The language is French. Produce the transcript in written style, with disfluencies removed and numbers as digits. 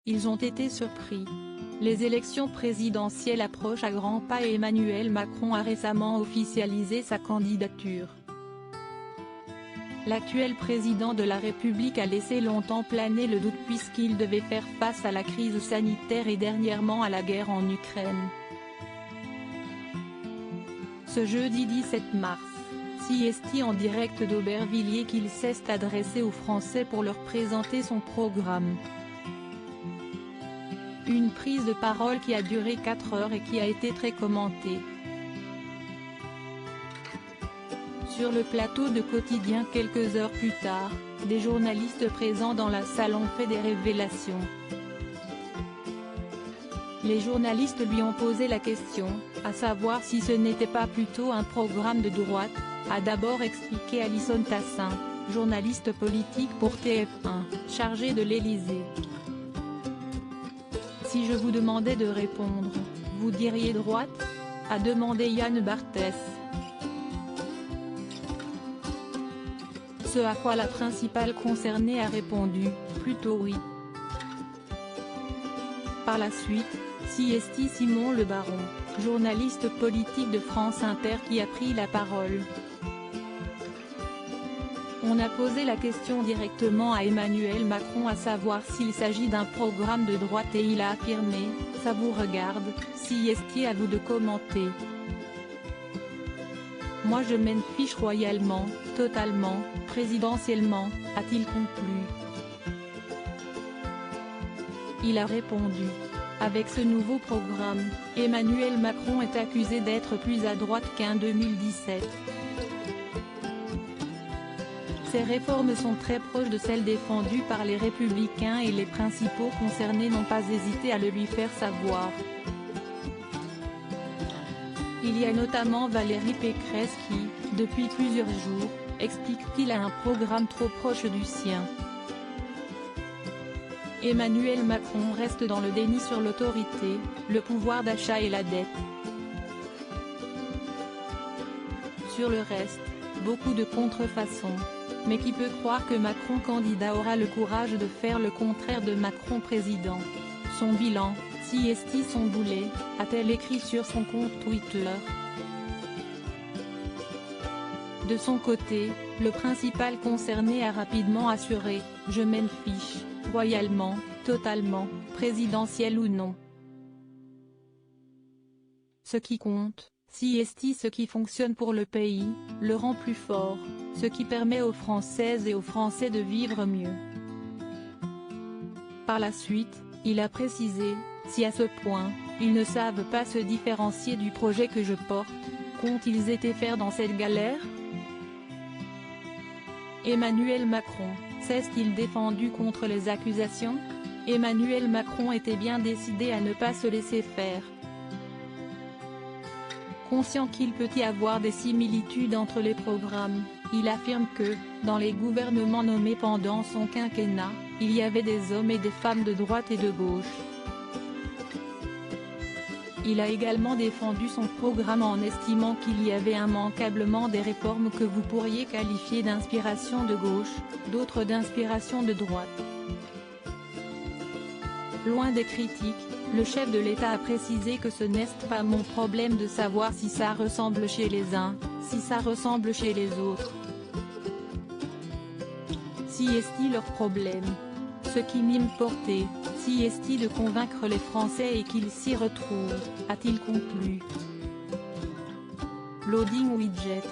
Ils ont été surpris. Les élections présidentielles approchent à grands pas et Emmanuel Macron a récemment officialisé sa candidature. L'actuel président de la République a laissé longtemps planer le doute puisqu'il devait faire face à la crise sanitaire et dernièrement à la guerre en Ukraine. Ce jeudi 17 mars, CST en direct d'Aubervilliers qu'il s'est adressé aux Français pour leur présenter son programme. Une prise de parole qui a duré 4 heures et qui a été très commentée. Sur le plateau de Quotidien quelques heures plus tard, des journalistes présents dans la salle ont fait des révélations. Les journalistes lui ont posé la question, à savoir si ce n'était pas plutôt un programme de droite, a d'abord expliqué Alison Tassin, journaliste politique pour TF1, chargée de l'Élysée. Si je vous demandais de répondre, vous diriez droite ? A demandé Yann Barthès. Ce à quoi la principale concernée a répondu, plutôt oui. Par la suite, CST Simon Le Baron, journaliste politique de France Inter qui a pris la parole. On a posé la question directement à Emmanuel Macron à savoir s'il s'agit d'un programme de droite et il a affirmé « Ça vous regarde, CST à vous de commenter. Moi je m'en fiche royalement, totalement, présidentiellement », a-t-il conclu. Il a répondu. Avec ce nouveau programme, Emmanuel Macron est accusé d'être plus à droite qu'en 2017. Ces réformes sont très proches de celles défendues par les Républicains et les principaux concernés n'ont pas hésité à le lui faire savoir. Il y a notamment Valérie Pécresse qui, depuis plusieurs jours, explique qu'il a un programme trop proche du sien. Emmanuel Macron reste dans le déni sur l'autorité, le pouvoir d'achat et la dette. Sur le reste, beaucoup de contrefaçons. Mais qui peut croire que Macron candidat aura le courage de faire le contraire de Macron président? Son bilan, CST son boulet, a-t-elle écrit sur son compte Twitter. De son côté, le principal concerné a rapidement assuré « Je m'en fiche, royalement, totalement, présidentiel ou non. Ce qui compte, CST ce qui fonctionne pour le pays, le rend plus fort, ce qui permet aux Françaises et aux Français de vivre mieux. » Par la suite, il a précisé, si à ce point, ils ne savent pas se différencier du projet que je porte, qu'ont-ils été faire dans cette galère? Emmanuel Macron, s'est-il défendu contre les accusations? Emmanuel Macron était bien décidé à ne pas se laisser faire. Conscient qu'il peut y avoir des similitudes entre les programmes, il affirme que, dans les gouvernements nommés pendant son quinquennat, il y avait des hommes et des femmes de droite et de gauche. Il a également défendu son programme en estimant qu'il y avait immanquablement des réformes que vous pourriez qualifier d'inspiration de gauche, d'autres d'inspiration de droite. Loin des critiques, le chef de l'État a précisé que ce n'est pas mon problème de savoir si ça ressemble chez les uns, si ça ressemble chez les autres. Si est-il leur problème? Ce qui m'importait, si est-il de convaincre les Français et qu'ils s'y retrouvent, a-t-il conclu. Loading widget.